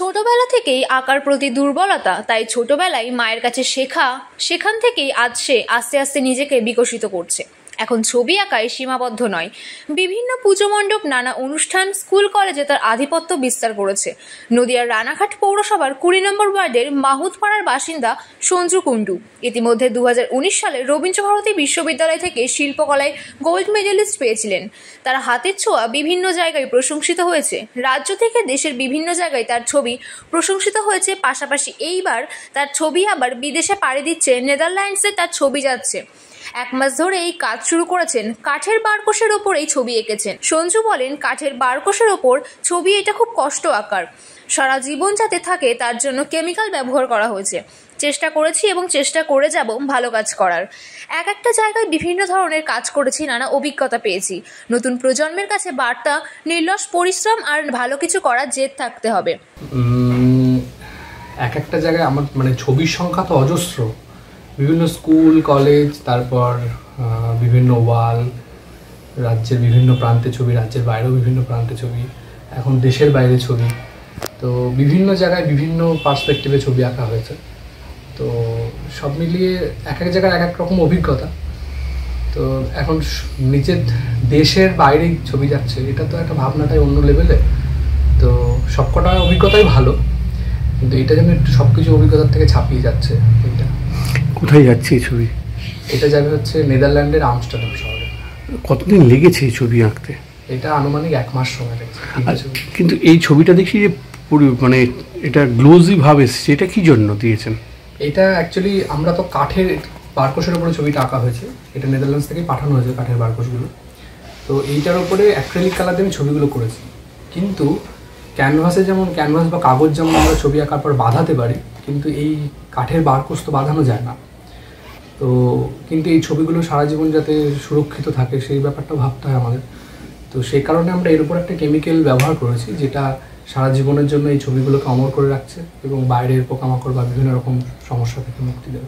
ছোটবেলা থেকেই আঁকার প্রতি দুর্বলতা, তাই ছোটবেলায় মায়ের কাছে শেখা, সেখান থেকেই আজ সে আস্তে আস্তে নিজেকে বিকশিত করছে। এখন ছবি আঁকায় সীমাবদ্ধ নয়, বিভিন্ন পুজো মণ্ডপ, নানা অনুষ্ঠান, স্কুল কলেজে তার আধিপত্য বিস্তার করেছে। নদিয়ার রানাঘাট পৌরসভার 20 নম্বর ওয়ার্ডের মাহুতপাড়ার বাসিন্দা সঞ্জু কুণ্ডু ইতিমধ্যে 2019 সালে রবীন্দ্রভারতী বিশ্ববিদ্যালয় থেকে শিল্পকলায় গোল্ড মেডেলিস্ট পেয়েছিলেন। তার হাতের ছোঁয়া বিভিন্ন জায়গায় প্রশংসিত হয়েছে। রাজ্য থেকে দেশের বিভিন্ন জায়গায় তার ছবি প্রশংসিত হয়েছে। পাশাপাশি এইবার তার ছবি আবার বিদেশে পাড়ি দিচ্ছে। নেদারল্যান্ডসে তার ছবি যাচ্ছে। 1 মাস ধরে এই কাজ শুরু করেছেন। কাঠের বারকোশের ওপর এই ছবি এঁকেছেন। সঞ্জু বলেন, কাঠের বারকোশের ওপর ছবি এটা খুব কষ্ট আঁকার। সারা জীবন যাতে থাকে তার জন্য কেমিক্যাল ব্যবহার করা হয়েছে। চেষ্টা করেছি এবং চেষ্টা করে যাব ভালো কাজ করার। একটা জায়গায় বিভিন্ন ধরনের কাজ করেছি, নানা অভিজ্ঞতা পেয়েছি। নতুন প্রজন্মের কাছে বার্তা, নির্লস পরিশ্রম আর ভালো কিছু করার জেদ থাকতে হবে। একটা জায়গায় আমার ছবির সংখ্যা তো অজস্র, বিভিন্ন স্কুল কলেজ, তারপর বিভিন্ন ওয়াল, রাজ্যের বিভিন্ন প্রান্তে ছবি, রাজ্যের বাইরেও বিভিন্ন প্রান্তে ছবি, এখন দেশের বাইরে ছবি। তো বিভিন্ন জায়গায় বিভিন্ন পার্সপেক্টিভে ছবি আঁকা হয়েছে। তো সব মিলিয়ে এক জায়গায় এক রকম অভিজ্ঞতা। তো এখন নিজের দেশের বাইরেই ছবি যাচ্ছে, এটা তো একটা ভাবনাটাই অন্য লেভেলে। তো সবকটা অভিজ্ঞতাই ভালো, কিন্তু এটা যেন একটু সব কিছু অভিজ্ঞতার থেকে ছাপিয়ে যাচ্ছে। এটা কোথায় যাচ্ছে এই ছবি? এটা যাবে হচ্ছে নেদারল্যান্ডের আমস্টারডাম শহরে। কতদিন লেগেছে এই ছবি আঁকতে? এটা আনুমানিক 1 মাস সময় লেগেছে। কিন্তু এই ছবিটা দেখছি যে এটা গ্লোজি ভাব এসছে, এটা কি জন্য দিয়েছেন? এটা অ্যাকচুয়ালি আমরা তো কাঠের বারকোশের উপরে ছবিটা আঁকা হয়েছে। এটা নেদারল্যান্ডস থেকেই পাঠানো হয়েছে কাঠের বারকোশগুলো। তো এইটার উপরে অ্যাক্রিলিক কালার দিয়ে আমি ছবিগুলো করেছি। কিন্তু ক্যানভাসে যেমন ক্যানভাস বা কাগজ যেমন আমরা ছবি আঁকার পর বাঁধাতে পারি, কিন্তু এই কাঠের বারকোশ তো বাঁধানো যায় না। তো কিন্তু এই ছবিগুলো সারা জীবন যাতে সুরক্ষিত থাকে সেই ব্যাপারটা ভাবতে হয় আমাদের। তো সেই কারণে আমরা এর উপর একটা কেমিক্যাল ব্যবহার করেছি, যেটা সারা জীবনের জন্য এই ছবিগুলোকে অমর করে রাখছে এবং বাইরের পোকামাকড় বা বিভিন্ন রকম সমস্যা থেকে মুক্তি দেবে।